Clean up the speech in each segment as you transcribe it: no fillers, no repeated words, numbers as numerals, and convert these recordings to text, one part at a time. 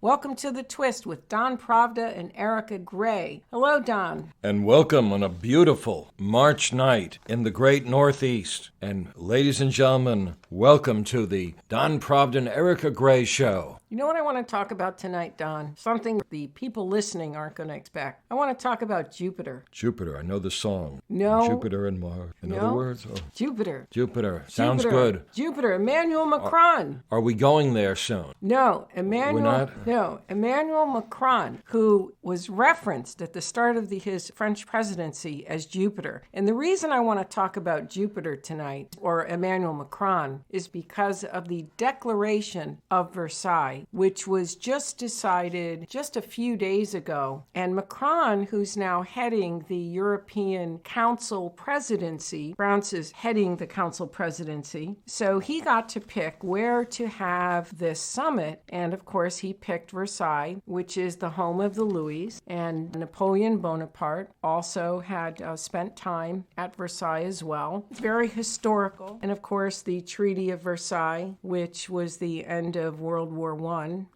Welcome to The Twist with Don Pravda and Erika Grey. Hello, Don. And welcome on a beautiful March night in the great Northeast. And ladies and gentlemen, welcome to the Don Pravda and Erika Grey Show. You know what I want to talk about tonight, Don? Something the people listening aren't going to expect. I want to talk about Jupiter. Jupiter, I know the song. No. Jupiter and Mars. In other words? Oh. Jupiter. Jupiter. Sounds good. Jupiter. Emmanuel Macron. Are we going there soon? No. Emmanuel. We're not? No. Emmanuel Macron, who was referenced at the start of his French presidency as Jupiter. And the reason I want to talk about Jupiter tonight, or Emmanuel Macron, is because of the Declaration of Versailles, which was just decided just a few days ago. And Macron, who's now heading the European Council presidency, France is heading the Council presidency, so he got to pick where to have this summit. And of course, he picked Versailles, which is the home of the Louis. And Napoleon Bonaparte also had spent time at Versailles as well. It's very historical. And of course, the Treaty of Versailles, which was the end of World War I.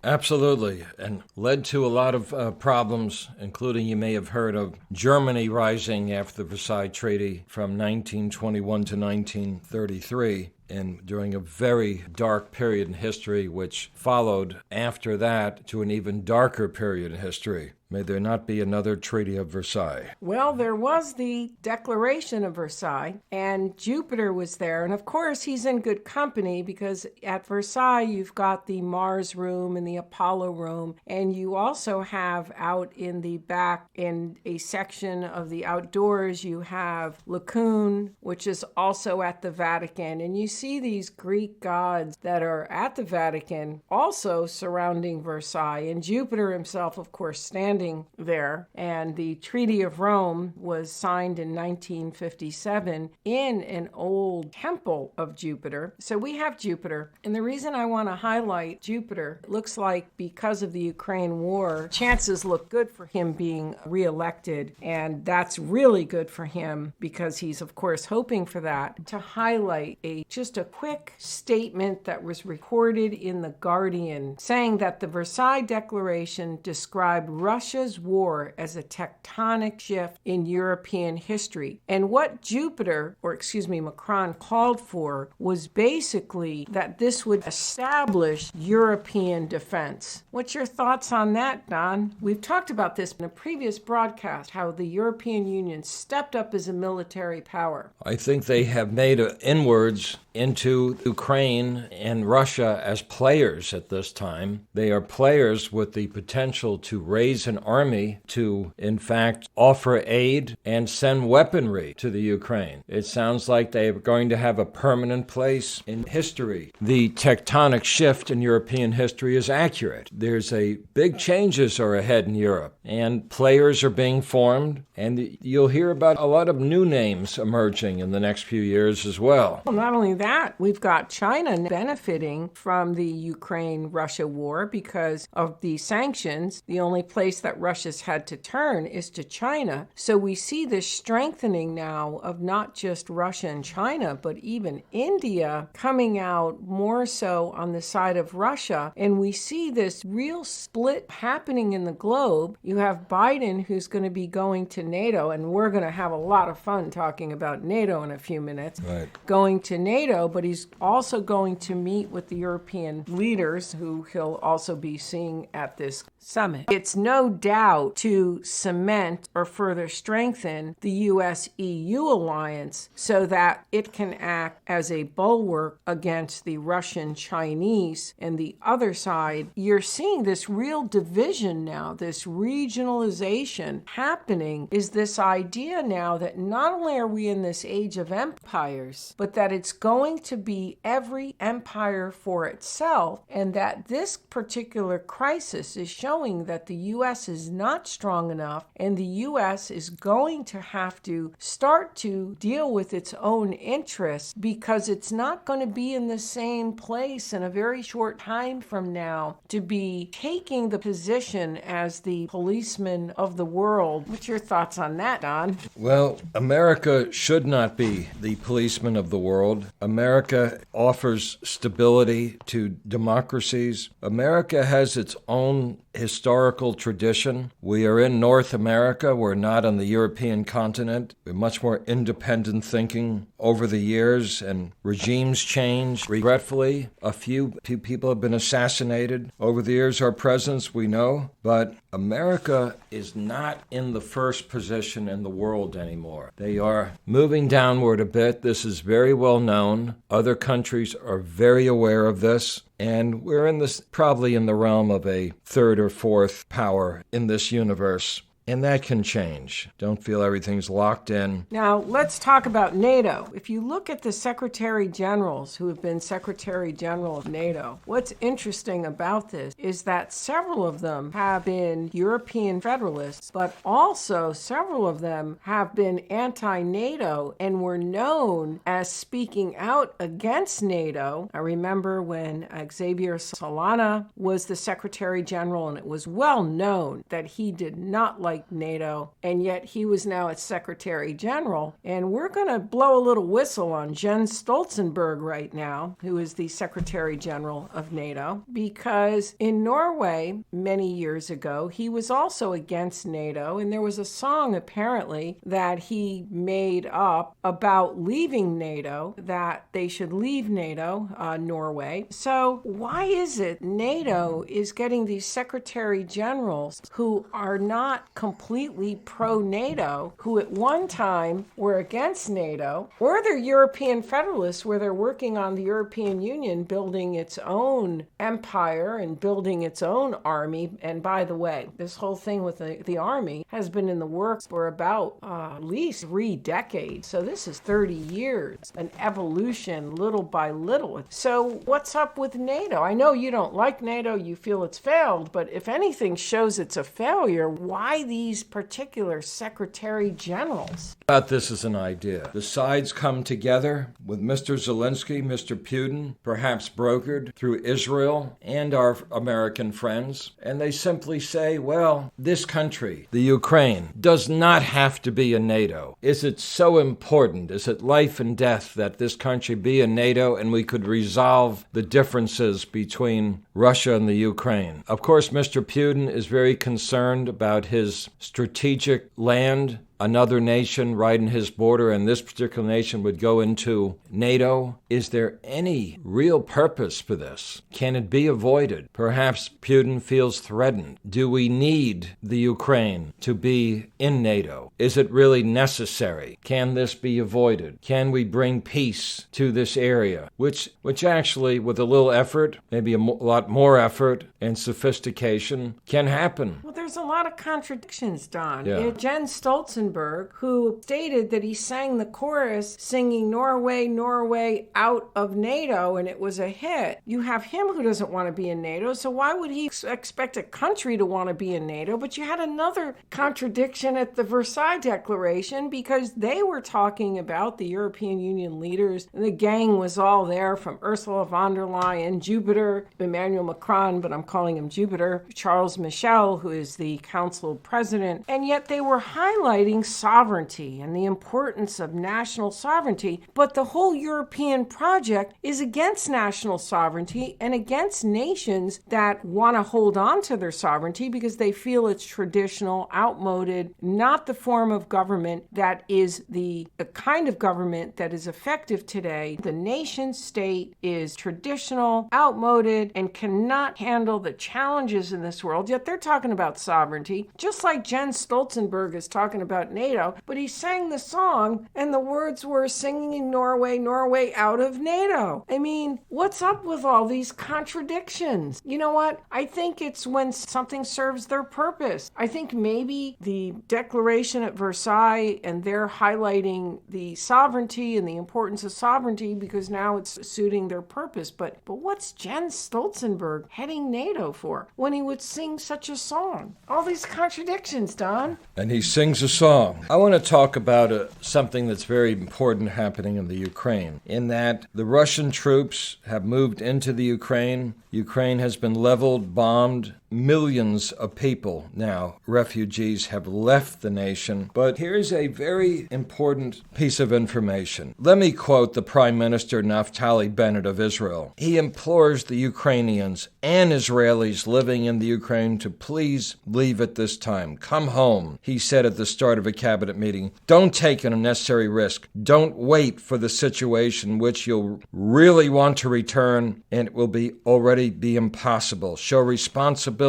Absolutely, and led to a lot of problems, including you may have heard of Germany rising after the Versailles Treaty from 1921 to 1933. And during a very dark period in history, which followed after that to an even darker period in history. May there not be another Treaty of Versailles. Well, there was the Declaration of Versailles, and Jupiter was there. And of course, he's in good company because at Versailles, you've got the Mars room and the Apollo room. And you also have out in the back, in a section of the outdoors, you have Laocoon, which is also at the Vatican. And you see these Greek gods that are at the Vatican also surrounding Versailles. And Jupiter himself, of course, standing there. And the Treaty of Rome was signed in 1957 in an old temple of Jupiter. So we have Jupiter. And the reason I want to highlight Jupiter, it looks like because of the Ukraine war, chances look good for him being reelected. And that's really good for him because he's, of course, hoping for that. To highlight just a quick statement that was recorded in The Guardian saying that the Versailles Declaration described Russia's war as a tectonic shift in European history. And what Macron called for was basically that this would establish European defense. What's your thoughts on that, Don? We've talked about this in a previous broadcast, how the European Union stepped up as a military power. I think they have made inroads into Ukraine and Russia as players at this time. They are players with the potential to raise an army to, in fact, offer aid and send weaponry to the Ukraine. It sounds like they are going to have a permanent place in history. The tectonic shift in European history is accurate. There's big changes are ahead in Europe, and players are being formed, and you'll hear about a lot of new names emerging in the next few years as well. Well, not only that, we've got China benefiting from the Ukraine-Russia war because of the sanctions. The only place that Russia's had to turn is to China. So we see this strengthening now of not just Russia and China, but even India coming out more so on the side of Russia. And we see this real split happening in the globe. You have Biden, who's going to be going to NATO, and we're going to have a lot of fun talking about NATO in a few minutes. Right. Going to NATO, but he's also going to meet with the European leaders who he'll also be seeing at this summit. It's no doubt to cement or further strengthen the US-EU alliance so that it can act as a bulwark against the Russian-Chinese. And the other side, you're seeing this real division now, this regionalization happening, is this idea now that not only are we in this age of empires, but that it's going to be every empire for itself, and that this particular crisis is showing that the U.S. U.S. is not strong enough, and the U.S. is going to have to start to deal with its own interests because it's not going to be in the same place in a very short time from now to be taking the position as the policeman of the world. What's your thoughts on that, Don? Well, America should not be the policeman of the world. America offers stability to democracies. America has its own historical tradition. We are in North America. We're not on the European continent. We're much more independent thinking over the years, and regimes change. Regretfully, a few people have been assassinated over the years. Our presidents, we know, but America is not in the first position in the world anymore. They are moving downward a bit. This is very well known. Other countries are very aware of this. And we're probably in the realm of a third or fourth power in this universe. And that can change. Don't feel everything's locked in. Now, let's talk about NATO. If you look at the Secretary Generals who have been Secretary General of NATO, what's interesting about this is that several of them have been European federalists, but also several of them have been anti-NATO and were known as speaking out against NATO. I remember when Xavier Solana was the Secretary General, and it was well known that he did not like NATO, and yet he was now its Secretary General. And we're going to blow a little whistle on Jens Stoltenberg right now, who is the Secretary General of NATO, because in Norway many years ago, he was also against NATO, and there was a song apparently that he made up about leaving NATO, that they should leave NATO, Norway. So why is it NATO is getting these Secretary Generals who are not completely pro-NATO, who at one time were against NATO, or they're European federalists where they're working on the European Union building its own empire and building its own army? And by the way, this whole thing with the army has been in the works for about at least 3 decades. So this is 30 years, an evolution little by little. So what's up with NATO? I know you don't like NATO, you feel it's failed, but if anything shows it's a failure, why these particular Secretary Generals? About this as an idea. The sides come together with Mr. Zelensky, Mr. Putin, perhaps brokered through Israel and our American friends, and they simply say, well, this country, the Ukraine, does not have to be in NATO. Is it so important? Is it life and death that this country be in NATO and we could resolve the differences between Russia and the Ukraine? Of course, Mr. Putin is very concerned about his strategic land, another nation right in his border, and this particular nation would go into NATO. Is there any real purpose for this? Can it be avoided? Perhaps Putin feels threatened. Do we need the Ukraine to be in NATO? Is it really necessary? Can this be avoided? Can we bring peace to this area? Which actually, with a little effort, maybe a lot more effort and sophistication, can happen. Well, there's a lot of contradictions, Don. Yeah. Jens Stoltenberg, who stated that he sang the chorus singing Norway, Norway out of NATO, and it was a hit. You have him who doesn't want to be in NATO, so why would he expect a country to want to be in NATO? But you had another contradiction at the Versailles Declaration, because they were talking about the European Union leaders, and the gang was all there, from Ursula von der Leyen, Jupiter, Emmanuel Macron, but I'm calling him Jupiter, Charles Michel, who is the Council President, and yet they were highlighting sovereignty and the importance of national sovereignty. But the whole European project is against national sovereignty and against nations that want to hold on to their sovereignty because they feel it's traditional, outmoded, not the form of government that is the kind of government that is effective today. The nation state is traditional, outmoded, and cannot handle the challenges in this world, yet they're talking about sovereignty, just like Jens Stoltenberg is talking about NATO, but he sang the song and the words were singing Norway, Norway out of NATO. I mean, what's up with all these contradictions? You know what? I think it's when something serves their purpose. I think maybe the declaration at Versailles and they're highlighting the sovereignty and the importance of sovereignty because now it's suiting their purpose. But what's Jens Stoltenberg heading NATO for when he would sing such a song? All these contradictions, Don. And he sings a song. I want to talk about something that's very important happening in the Ukraine, in that the Russian troops have moved into the Ukraine. Ukraine has been leveled, bombed. Millions of people now, refugees, have left the nation. But here's a very important piece of information. Let me quote the Prime Minister Naftali Bennett of Israel. He implores the Ukrainians and Israelis living in the Ukraine to please leave at this time. Come home, he said at the start of a cabinet meeting. Don't take an unnecessary risk. Don't wait for the situation which you'll really want to return, and it will already be impossible. Show responsibility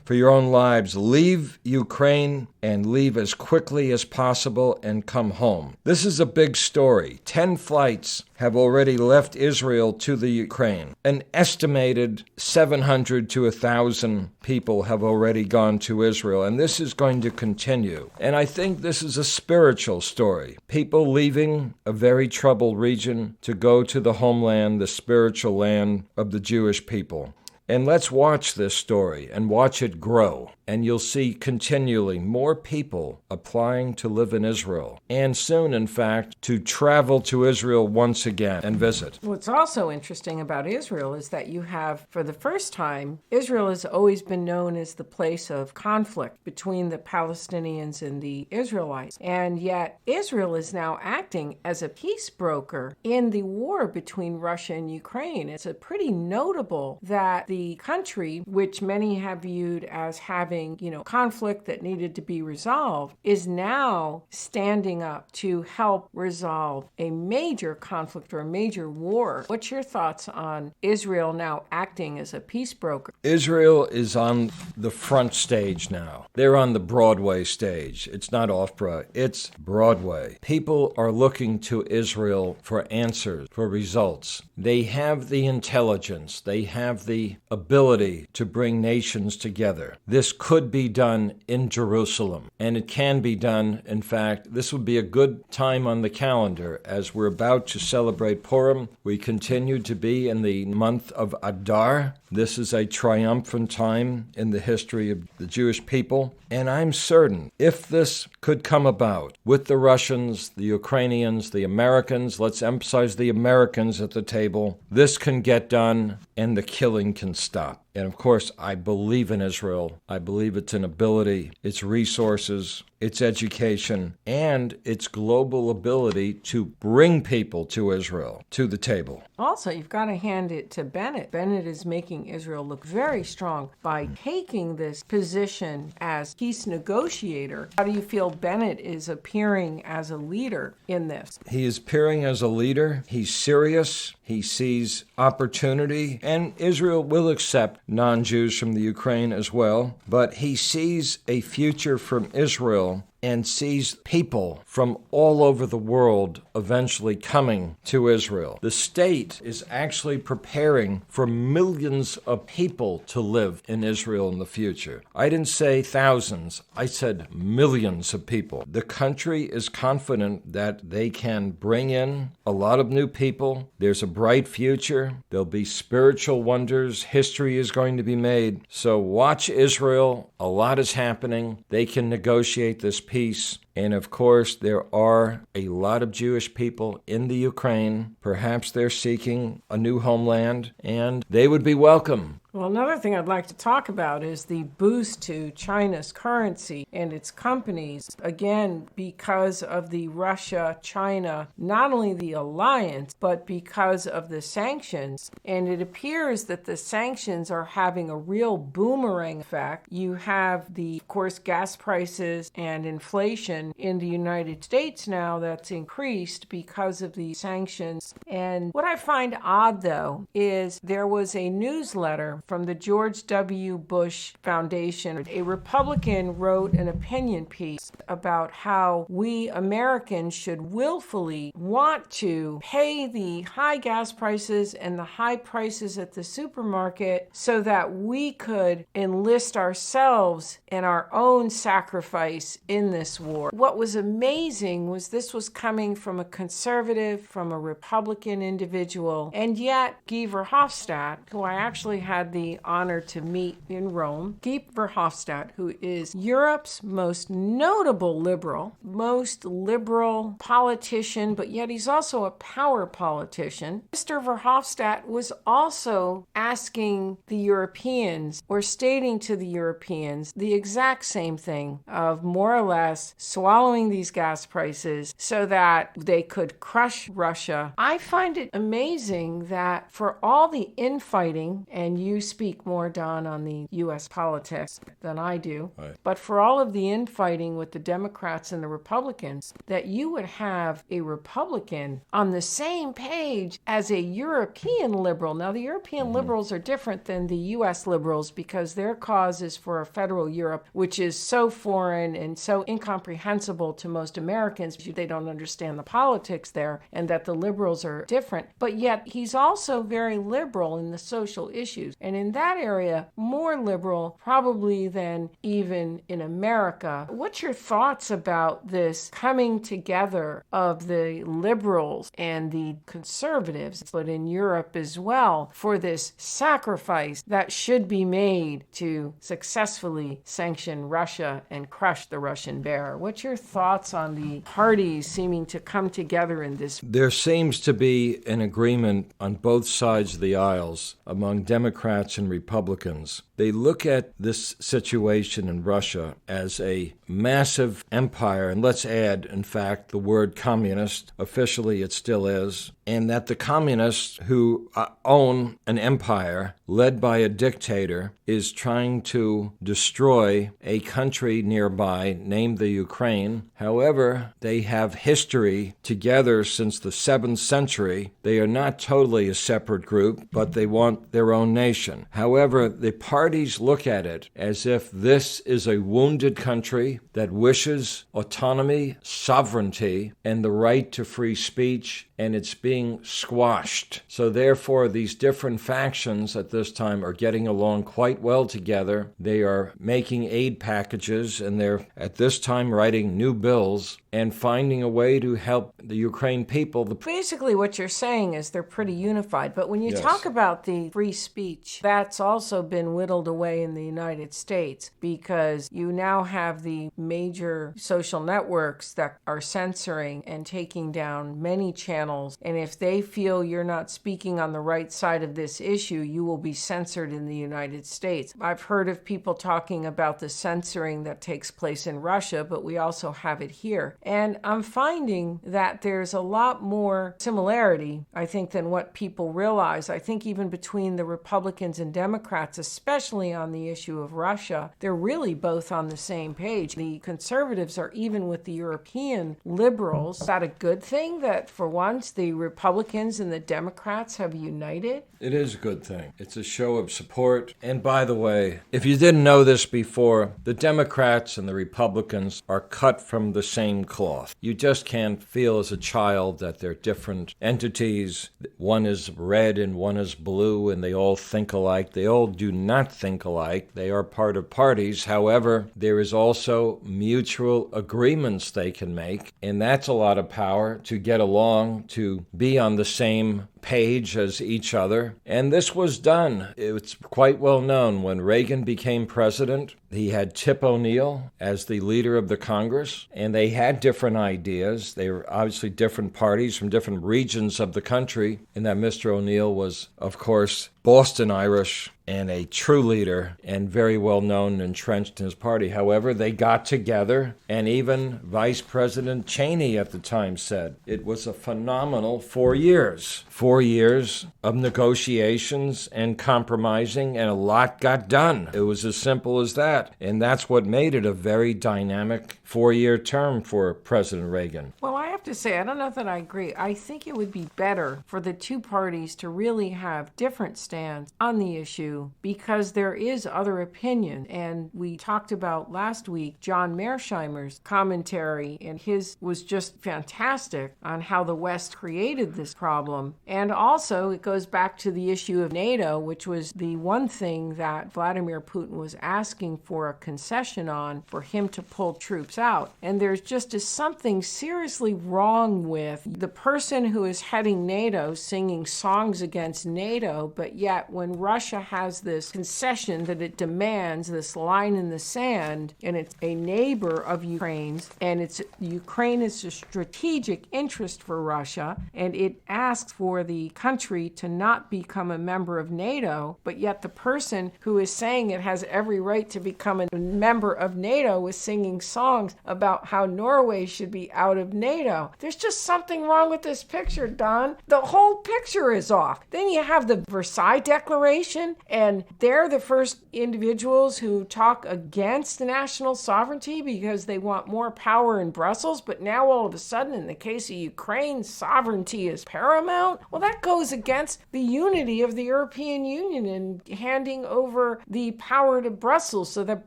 for your own lives. Leave Ukraine and leave as quickly as possible and come home. This is a big story. 10 flights have already left Israel to the Ukraine. An estimated 700 to 1,000 people have already gone to Israel, and this is going to continue. And I think this is a spiritual story. People leaving a very troubled region to go to the homeland, the spiritual land of the Jewish people. And let's watch this story and watch it grow. And you'll see continually more people applying to live in Israel. And soon, in fact, to travel to Israel once again and visit. What's also interesting about Israel is that you have, for the first time, Israel has always been known as the place of conflict between the Palestinians and the Israelites. And yet, Israel is now acting as a peace broker in the war between Russia and Ukraine. It's pretty notable that the country, which many have viewed as having conflict that needed to be resolved, is now standing up to help resolve a major conflict or a major war. What's your thoughts on Israel now acting as a peace broker? Israel is on the front stage now. They're on the Broadway stage. It's not off-Broadway, it's Broadway. People are looking to Israel for answers, for results. They have the intelligence. They have the ability to bring nations together. This could be done in Jerusalem, and it can be done. In fact, this would be a good time on the calendar as we're about to celebrate Purim. We continue to be in the month of Adar. This is a triumphant time in the history of the Jewish people, and I'm certain if this could come about with the Russians, the Ukrainians, the Americans, let's emphasize the Americans at the table, this can get done and the killing can stop. And of course, I believe in Israel. I believe its ability, its resources, its education, and its global ability to bring people to Israel, to the table. Also, you've got to hand it to Bennett. Bennett is making Israel look very strong by taking this position as peace negotiator. How do you feel Bennett is appearing as a leader in this? He is appearing as a leader. He's serious. He sees opportunity, and Israel will accept non-Jews from the Ukraine as well, but he sees a future from Israel and sees people from all over the world eventually coming to Israel. The state is actually preparing for millions of people to live in Israel in the future. I didn't say thousands, I said millions of people. The country is confident that they can bring in a lot of new people. There's a bright future. There'll be spiritual wonders. History is going to be made. So watch Israel. A lot is happening. They can negotiate this peace. And of course, there are a lot of Jewish people in the Ukraine. Perhaps they're seeking a new homeland, and they would be welcome. Well, another thing I'd like to talk about is the boost to China's currency and its companies. Again, because of the Russia-China, not only the alliance, but because of the sanctions. And it appears that the sanctions are having a real boomerang effect. You have of course, gas prices and inflation in the United States now that's increased because of the sanctions. And what I find odd, though, is there was a newsletter from the George W. Bush Foundation. A Republican wrote an opinion piece about how we Americans should willfully want to pay the high gas prices and the high prices at the supermarket so that we could enlist ourselves in our own sacrifice in this war. what was amazing was this was coming from a conservative, from a Republican individual, and yet Guy Verhofstadt, who I actually had the honor to meet in Rome, Guy Verhofstadt, who is Europe's most notable liberal, most liberal politician, but yet he's also a power politician. Mr. Verhofstadt was also asking the Europeans, or stating to the Europeans, the exact same thing of more or less swallowing these gas prices so that they could crush Russia. I find it amazing that for all the infighting, and you speak more, Don, on the U.S. politics than I do, right, but for all of the infighting with the Democrats and the Republicans, that you would have a Republican on the same page as a European liberal. Now, the European liberals are different than the U.S. liberals because their cause is for a federal Europe, which is so foreign and so incomprehensible to most Americans. They don't understand the politics there, and that the liberals are different. But yet, he's also very liberal in the social issues. And in that area, more liberal probably than even in America. What's your thoughts about this coming together of the liberals and the conservatives, but in Europe as well, for this sacrifice that should be made to successfully sanction Russia and crush the Russian bear? What's your thoughts on the parties seeming to come together in this? There seems to be an agreement on both sides of the aisles among Democrats and Republicans. They look at this situation in Russia as a massive empire, and let's add, in fact, the word communist. Officially, it still is. And that the communists who own an empire led by a dictator is trying to destroy a country nearby named the Ukraine. However, they have history together since the 7th century. They are not totally a separate group, but they want their own nation. However, the parties look at it as if this is a wounded country that wishes autonomy, sovereignty, and the right to free speech, and it's being squashed. So therefore, these different factions at this time are getting along quite well together. They are making aid packages, and they're at this time writing new bills and finding a way to help the Ukraine people. Basically, what you're saying is they're pretty unified. But when you talk about the free speech, that's also been whittled away in the United States, because you now have the major social networks that are censoring and taking down many channels. And if they feel you're not speaking on the right side of this issue, you will be censored in the United States. I've heard of people talking about the censoring that takes place in Russia, but we also have it here. And I'm finding that there's a lot more similarity, I think, than what people realize. I think even between the Republicans and Democrats, especially on the issue of Russia, they're really both on the same page. The conservatives are even with the European liberals. Is that a good thing that for once the Republicans and the Democrats have united? It is a good thing. It's a show of support. And by the way, if you didn't know this before, the Democrats and the Republicans are cut from the same cloth. You just can't feel as a child that they're different entities. One is red and one is blue, and they all think alike. They all do not think alike. They are part of parties. However, there is also mutual agreements they can make, and that's a lot of power to get along, to be on the same page as each other. And this was done. It's quite well known. When Reagan became president, he had Tip O'Neill as the leader of the Congress, and they had different ideas. They were obviously different parties from different regions of the country, and that Mr. O'Neill was, of course, Boston Irish and a true leader and very well known and entrenched in his party. However, they got together, and even Vice President Cheney at the time said it was a phenomenal 4 years. 4 years of negotiations and compromising, and a lot got done. It was as simple as that. And that's what made it a very dynamic 4-year term for President Reagan. Well, I have have to say, I don't know that I agree. I think it would be better for the two parties to really have different stands on the issue because there is other opinion. And we talked about last week John Mearsheimer's commentary, and his was just fantastic on how the West created this problem. And also, it goes back to the issue of NATO, which was the one thing that Vladimir Putin was asking for a concession on for him to pull troops out. And there's just something seriously wrong with the person who is heading NATO singing songs against NATO, but yet when Russia has this concession that it demands, this line in the sand, and it's a neighbor of Ukraine's, and Ukraine is a strategic interest for Russia, and it asks for the country to not become a member of NATO, but yet the person who is saying it has every right to become a member of NATO is singing songs about how Norway should be out of NATO. There's just something wrong with this picture, Don. The whole picture is off. Then you have the Versailles Declaration, and they're the first individuals who talk against national sovereignty because they want more power in Brussels, but now all of a sudden, in the case of Ukraine, sovereignty is paramount. Well, that goes against the unity of the European Union in handing over the power to Brussels so that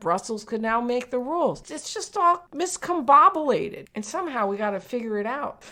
Brussels could now make the rules. It's just all miscombobulated, and somehow we got to figure it out.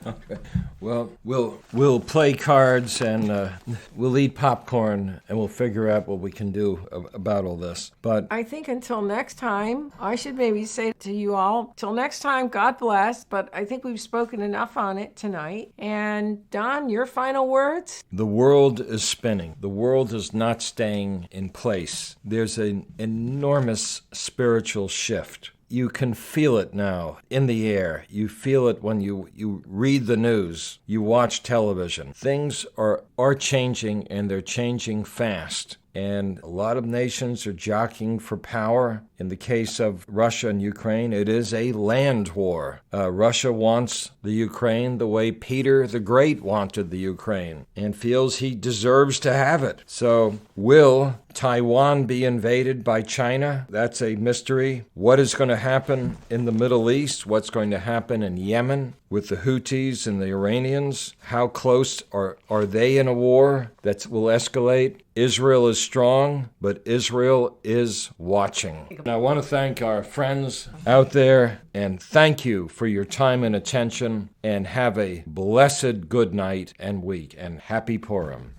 Okay. Well, we'll play cards and we'll eat popcorn and we'll figure out what we can do about all this. But I think until next time, I should maybe say to you all, till next time, God bless. But I think we've spoken enough on it tonight. And Don, your final words? The world is spinning. The world is not staying in place. There's an enormous spiritual shift. You can feel it now in the air. You feel it when you read the news, you watch television. Things are changing, and they're changing fast. And a lot of nations are jockeying for power. In the case of Russia and Ukraine, it is a land war. Russia wants the Ukraine the way Peter the Great wanted the Ukraine and feels he deserves to have it. So will Taiwan be invaded by China? That's a mystery. What is going to happen in the Middle East? What's going to happen in Yemen with the Houthis and the Iranians? How close are they in a war that will escalate? Israel is strong, but Israel is watching. And I want to thank our friends out there, and thank you for your time and attention, and have a blessed good night and week, and happy Purim.